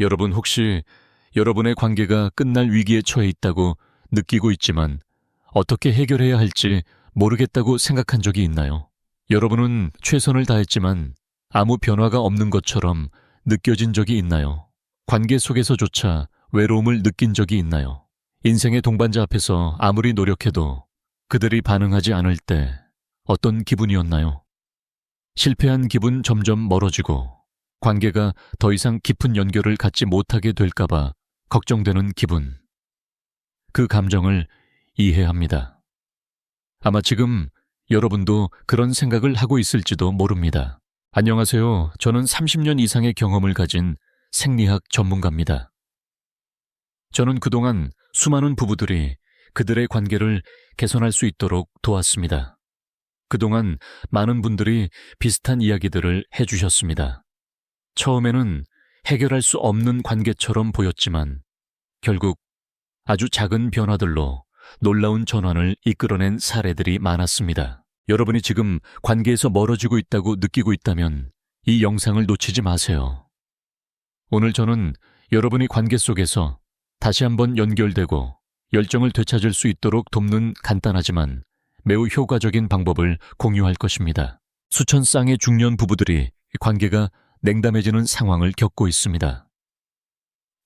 여러분 혹시 여러분의 관계가 끝날 위기에 처해 있다고 느끼고 있지만 어떻게 해결해야 할지 모르겠다고 생각한 적이 있나요? 여러분은 최선을 다했지만 아무 변화가 없는 것처럼 느껴진 적이 있나요? 관계 속에서조차 외로움을 느낀 적이 있나요? 인생의 동반자 앞에서 아무리 노력해도 그들이 반응하지 않을 때 어떤 기분이었나요? 실패한 기분 점점 멀어지고 관계가 더 이상 깊은 연결을 갖지 못하게 될까봐 걱정되는 기분. 그 감정을 이해합니다. 아마 지금 여러분도 그런 생각을 하고 있을지도 모릅니다. 안녕하세요. 저는 30년 이상의 경험을 가진 생리학 전문가입니다. 저는 그동안 수많은 부부들이 그들의 관계를 개선할 수 있도록 도왔습니다. 그동안 많은 분들이 비슷한 이야기들을 해주셨습니다. 처음에는 해결할 수 없는 관계처럼 보였지만 결국 아주 작은 변화들로 놀라운 전환을 이끌어낸 사례들이 많았습니다. 여러분이 지금 관계에서 멀어지고 있다고 느끼고 있다면 이 영상을 놓치지 마세요. 오늘 저는 여러분이 관계 속에서 다시 한번 연결되고 열정을 되찾을 수 있도록 돕는 간단하지만 매우 효과적인 방법을 공유할 것입니다. 수천 쌍의 중년 부부들이 관계가 냉담해지는 상황을 겪고 있습니다.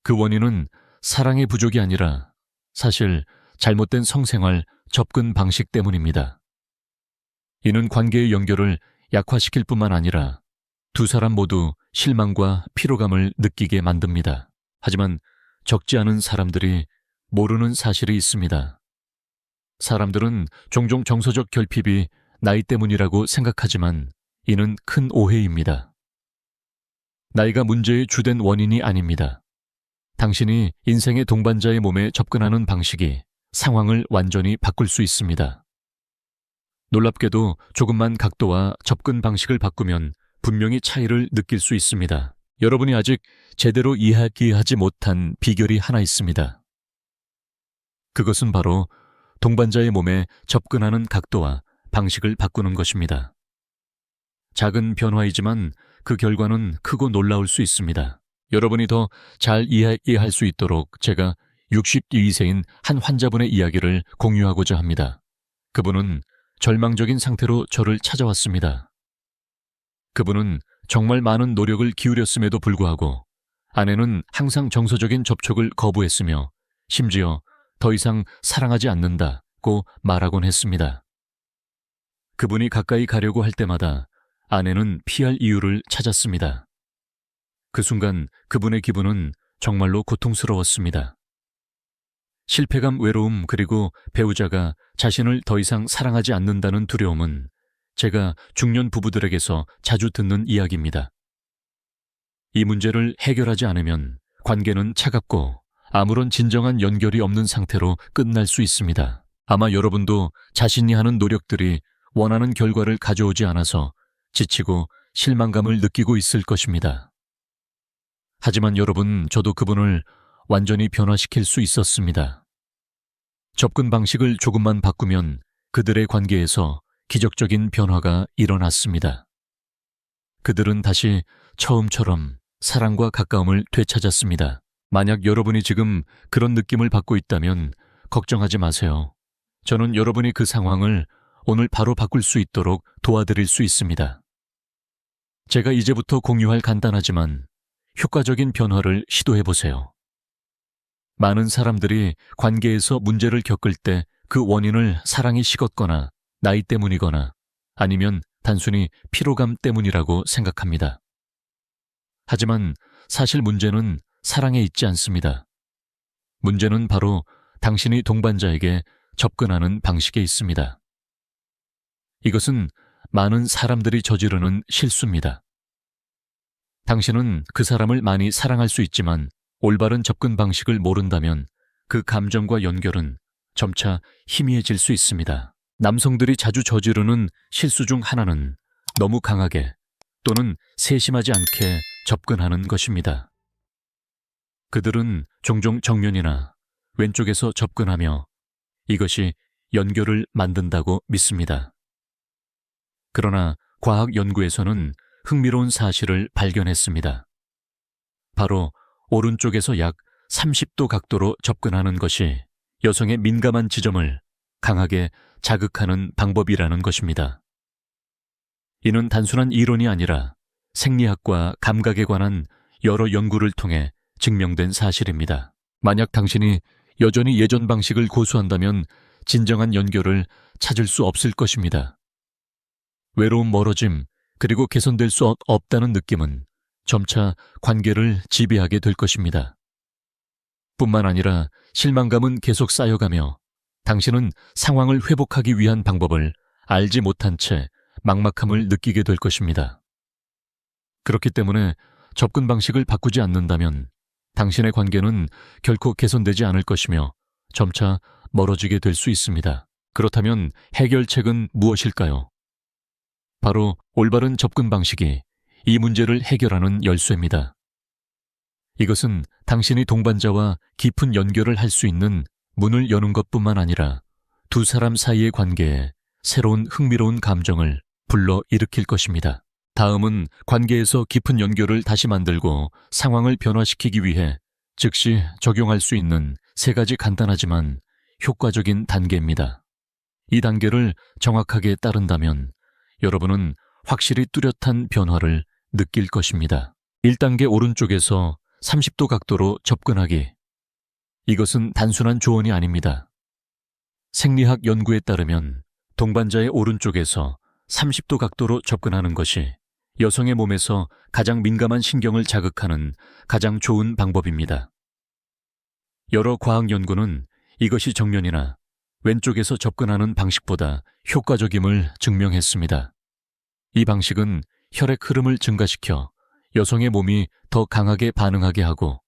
그 원인은 사랑의 부족이 아니라 사실 잘못된 성생활 접근 방식 때문입니다. 이는 관계의 연결을 약화시킬 뿐만 아니라 두 사람 모두 실망과 피로감을 느끼게 만듭니다. 하지만 적지 않은 사람들이 모르는 사실이 있습니다. 사람들은 종종 정서적 결핍이 나이 때문이라고 생각하지만 이는 큰 오해입니다. 나이가 문제의 주된 원인이 아닙니다. 당신이 인생의 동반자의 몸에 접근하는 방식이 상황을 완전히 바꿀 수 있습니다. 놀랍게도 조금만 각도와 접근 방식을 바꾸면 분명히 차이를 느낄 수 있습니다. 여러분이 아직 제대로 이야기하지 못한 비결이 하나 있습니다. 그것은 바로 동반자의 몸에 접근하는 각도와 방식을 바꾸는 것입니다. 작은 변화이지만 그 결과는 크고 놀라울 수 있습니다. 여러분이 더 잘 이해할 수 있도록 제가 62세인 한 환자분의 이야기를 공유하고자 합니다. 그분은 절망적인 상태로 저를 찾아왔습니다. 그분은 정말 많은 노력을 기울였음에도 불구하고 아내는 항상 정서적인 접촉을 거부했으며 심지어 더 이상 사랑하지 않는다고 말하곤 했습니다. 그분이 가까이 가려고 할 때마다 아내는 피할 이유를 찾았습니다. 그 순간 그분의 기분은 정말로 고통스러웠습니다. 실패감, 외로움, 그리고 배우자가 자신을 더 이상 사랑하지 않는다는 두려움은 제가 중년 부부들에게서 자주 듣는 이야기입니다. 이 문제를 해결하지 않으면 관계는 차갑고 아무런 진정한 연결이 없는 상태로 끝날 수 있습니다. 아마 여러분도 자신이 하는 노력들이 원하는 결과를 가져오지 않아서 지치고 실망감을 느끼고 있을 것입니다. 하지만 여러분, 저도 그분을 완전히 변화시킬 수 있었습니다. 접근 방식을 조금만 바꾸면 그들의 관계에서 기적적인 변화가 일어났습니다. 그들은 다시 처음처럼 사랑과 가까움을 되찾았습니다. 만약 여러분이 지금 그런 느낌을 받고 있다면 걱정하지 마세요. 저는 여러분이 그 상황을 오늘 바로 바꿀 수 있도록 도와드릴 수 있습니다. 제가 이제부터 공유할 간단하지만 효과적인 변화를 시도해보세요. 많은 사람들이 관계에서 문제를 겪을 때 그 원인을 사랑이 식었거나 나이 때문이거나 아니면 단순히 피로감 때문이라고 생각합니다. 하지만 사실 문제는 사랑에 있지 않습니다. 문제는 바로 당신이 동반자에게 접근하는 방식에 있습니다. 이것은 많은 사람들이 저지르는 실수입니다. 당신은 그 사람을 많이 사랑할 수 있지만 올바른 접근 방식을 모른다면 그 감정과 연결은 점차 희미해질 수 있습니다. 남성들이 자주 저지르는 실수 중 하나는 너무 강하게 또는 세심하지 않게 접근하는 것입니다. 그들은 종종 정면이나 왼쪽에서 접근하며 이것이 연결을 만든다고 믿습니다. 그러나 과학 연구에서는 흥미로운 사실을 발견했습니다. 바로 오른쪽에서 약 30도 각도로 접근하는 것이 여성의 민감한 지점을 강하게 자극하는 방법이라는 것입니다. 이는 단순한 이론이 아니라 생리학과 감각에 관한 여러 연구를 통해 증명된 사실입니다. 만약 당신이 여전히 예전 방식을 고수한다면 진정한 연결을 찾을 수 없을 것입니다. 외로움, 멀어짐, 그리고 개선될 수 없다는 느낌은 점차 관계를 지배하게 될 것입니다. 뿐만 아니라 실망감은 계속 쌓여가며 당신은 상황을 회복하기 위한 방법을 알지 못한 채 막막함을 느끼게 될 것입니다. 그렇기 때문에 접근 방식을 바꾸지 않는다면 당신의 관계는 결코 개선되지 않을 것이며 점차 멀어지게 될 수 있습니다. 그렇다면 해결책은 무엇일까요? 바로 올바른 접근 방식이 이 문제를 해결하는 열쇠입니다. 이것은 당신이 동반자와 깊은 연결을 할 수 있는 문을 여는 것뿐만 아니라 두 사람 사이의 관계에 새로운 흥미로운 감정을 불러일으킬 것입니다. 다음은 관계에서 깊은 연결을 다시 만들고 상황을 변화시키기 위해 즉시 적용할 수 있는 3가지 간단하지만 효과적인 단계입니다. 이 단계를 정확하게 따른다면 여러분은 확실히 뚜렷한 변화를 느낄 것입니다. 1단계 오른쪽에서 30도 각도로 접근하기. 이것은 단순한 조언이 아닙니다. 생리학 연구에 따르면 동반자의 오른쪽에서 30도 각도로 접근하는 것이 여성의 몸에서 가장 민감한 신경을 자극하는 가장 좋은 방법입니다. 여러 과학 연구는 이것이 정면이나 왼쪽에서 접근하는 방식보다 효과적임을 증명했습니다. 이 방식은 혈액 흐름을 증가시켜 여성의 몸이 더 강하게 반응하게 하고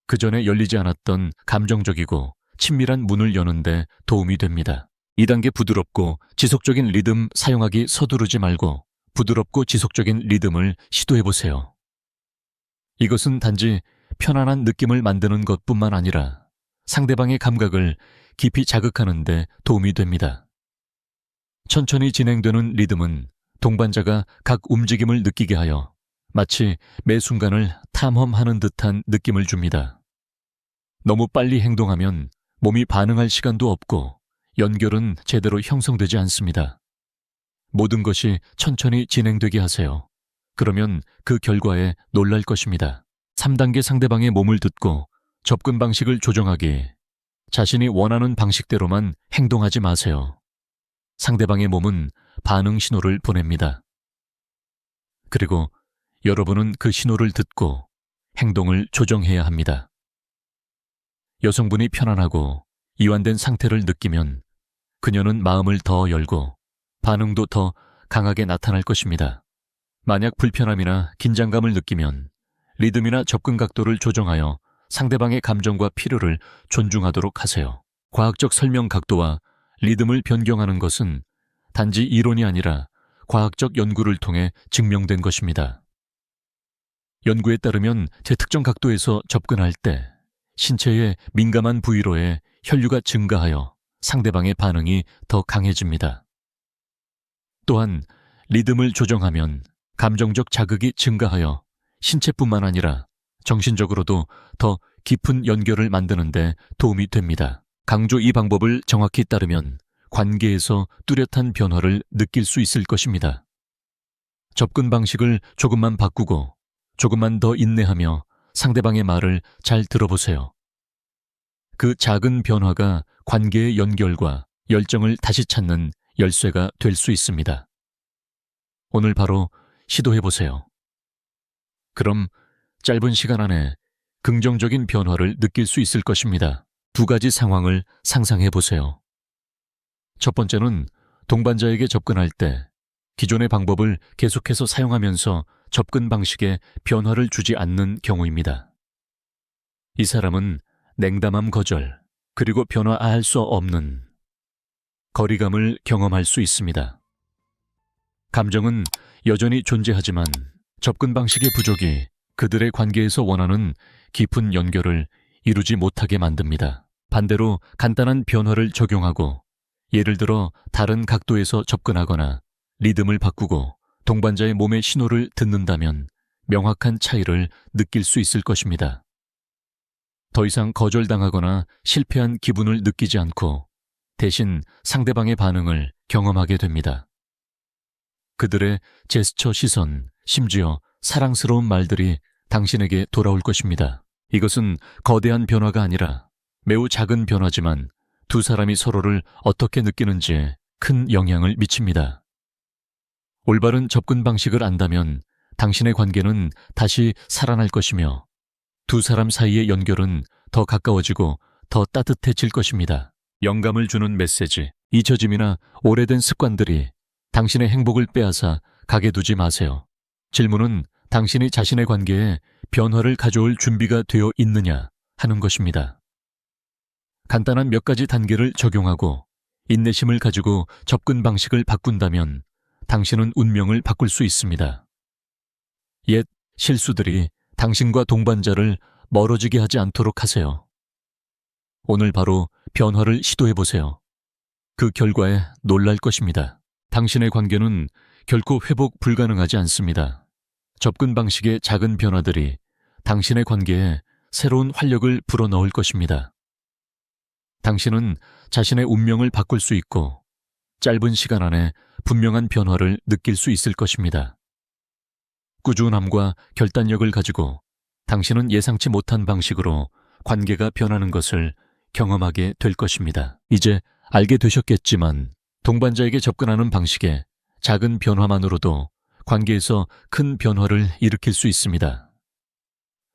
그 전에 열리지 않았던 감정적이고 친밀한 문을 여는 데 도움이 됩니다. 2단계 부드럽고 지속적인 리듬 사용하기. 서두르지 말고 부드럽고 지속적인 리듬을 시도해보세요. 이것은 단지 편안한 느낌을 만드는 것뿐만 아니라 상대방의 감각을 깊이 자극하는 데 도움이 됩니다. 천천히 진행되는 리듬은 동반자가 각 움직임을 느끼게 하여 마치 매 순간을 탐험하는 듯한 느낌을 줍니다. 너무 빨리 행동하면 몸이 반응할 시간도 없고 연결은 제대로 형성되지 않습니다. 모든 것이 천천히 진행되게 하세요. 그러면 그 결과에 놀랄 것입니다. 3단계 상대방의 몸을 듣고 접근 방식을 조정하기. 자신이 원하는 방식대로만 행동하지 마세요. 상대방의 몸은 반응 신호를 보냅니다. 그리고 여러분은 그 신호를 듣고 행동을 조정해야 합니다. 여성분이 편안하고 이완된 상태를 느끼면 그녀는 마음을 더 열고 반응도 더 강하게 나타날 것입니다. 만약 불편함이나 긴장감을 느끼면 리듬이나 접근 각도를 조정하여 상대방의 감정과 필요를 존중하도록 하세요. 과학적 설명 각도와 리듬을 변경하는 것은 단지 이론이 아니라 과학적 연구를 통해 증명된 것입니다. 연구에 따르면 특정 각도에서 접근할 때 신체의 민감한 부위로의 혈류가 증가하여 상대방의 반응이 더 강해집니다. 또한 리듬을 조정하면 감정적 자극이 증가하여 신체뿐만 아니라 정신적으로도 더 깊은 연결을 만드는 데 도움이 됩니다. 강조 이 방법을 정확히 따르면 관계에서 뚜렷한 변화를 느낄 수 있을 것입니다. 접근 방식을 조금만 바꾸고 조금만 더 인내하며 상대방의 말을 잘 들어보세요. 그 작은 변화가 관계의 연결과 열정을 다시 찾는 열쇠가 될 수 있습니다. 오늘 바로 시도해보세요. 그럼 짧은 시간 안에 긍정적인 변화를 느낄 수 있을 것입니다. 2가지 상황을 상상해보세요. 첫 번째는 동반자에게 접근할 때 기존의 방법을 계속해서 사용하면서 접근 방식에 변화를 주지 않는 경우입니다. 이 사람은 냉담함 거절, 그리고 변화할 수 없는 거리감을 경험할 수 있습니다. 감정은 여전히 존재하지만 접근 방식의 부족이 그들의 관계에서 원하는 깊은 연결을 이루지 못하게 만듭니다. 반대로 간단한 변화를 적용하고 예를 들어 다른 각도에서 접근하거나 리듬을 바꾸고 동반자의 몸의 신호를 듣는다면 명확한 차이를 느낄 수 있을 것입니다. 더 이상 거절당하거나 실패한 기분을 느끼지 않고 대신 상대방의 반응을 경험하게 됩니다. 그들의 제스처, 시선, 심지어 사랑스러운 말들이 당신에게 돌아올 것입니다. 이것은 거대한 변화가 아니라 매우 작은 변화지만 두 사람이 서로를 어떻게 느끼는지에 큰 영향을 미칩니다. 올바른 접근 방식을 안다면 당신의 관계는 다시 살아날 것이며 두 사람 사이의 연결은 더 가까워지고 더 따뜻해질 것입니다. 영감을 주는 메시지, 잊혀짐이나 오래된 습관들이 당신의 행복을 빼앗아 가게 두지 마세요. 질문은 당신이 자신의 관계에 변화를 가져올 준비가 되어 있느냐 하는 것입니다. 간단한 몇 가지 단계를 적용하고 인내심을 가지고 접근 방식을 바꾼다면 당신은 운명을 바꿀 수 있습니다. 옛 실수들이 당신과 동반자를 멀어지게 하지 않도록 하세요. 오늘 바로 변화를 시도해보세요. 그 결과에 놀랄 것입니다. 당신의 관계는 결코 회복 불가능하지 않습니다. 접근 방식의 작은 변화들이 당신의 관계에 새로운 활력을 불어넣을 것입니다. 당신은 자신의 운명을 바꿀 수 있고 짧은 시간 안에 분명한 변화를 느낄 수 있을 것입니다. 꾸준함과 결단력을 가지고 당신은 예상치 못한 방식으로 관계가 변하는 것을 경험하게 될 것입니다. 이제 알게 되셨겠지만 동반자에게 접근하는 방식의 작은 변화만으로도 관계에서 큰 변화를 일으킬 수 있습니다.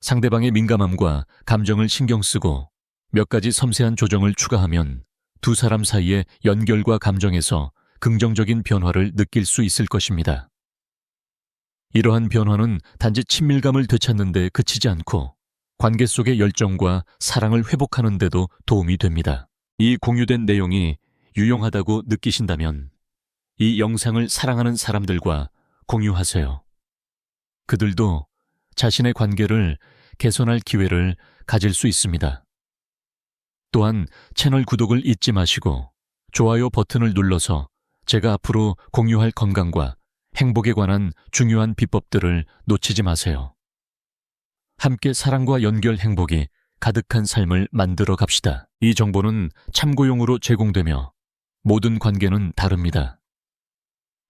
상대방의 민감함과 감정을 신경 쓰고 몇 가지 섬세한 조정을 추가하면 두 사람 사이의 연결과 감정에서 긍정적인 변화를 느낄 수 있을 것입니다. 이러한 변화는 단지 친밀감을 되찾는 데 그치지 않고 관계 속의 열정과 사랑을 회복하는 데도 도움이 됩니다. 이 공유된 내용이 유용하다고 느끼신다면 이 영상을 사랑하는 사람들과 공유하세요. 그들도 자신의 관계를 개선할 기회를 가질 수 있습니다. 또한 채널 구독을 잊지 마시고 좋아요 버튼을 눌러서 제가 앞으로 공유할 건강과 행복에 관한 중요한 비법들을 놓치지 마세요. 함께 사랑과 연결 행복이 가득한 삶을 만들어 갑시다. 이 정보는 참고용으로 제공되며 모든 관계는 다릅니다.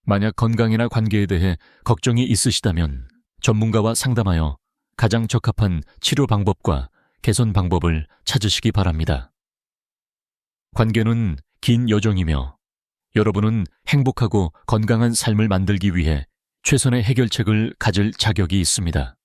만약 건강이나 관계에 대해 걱정이 있으시다면 전문가와 상담하여 가장 적합한 치료 방법과 개선 방법을 찾으시기 바랍니다. 관계는 긴 여정이며 여러분은 행복하고 건강한 삶을 만들기 위해 최선의 해결책을 가질 자격이 있습니다.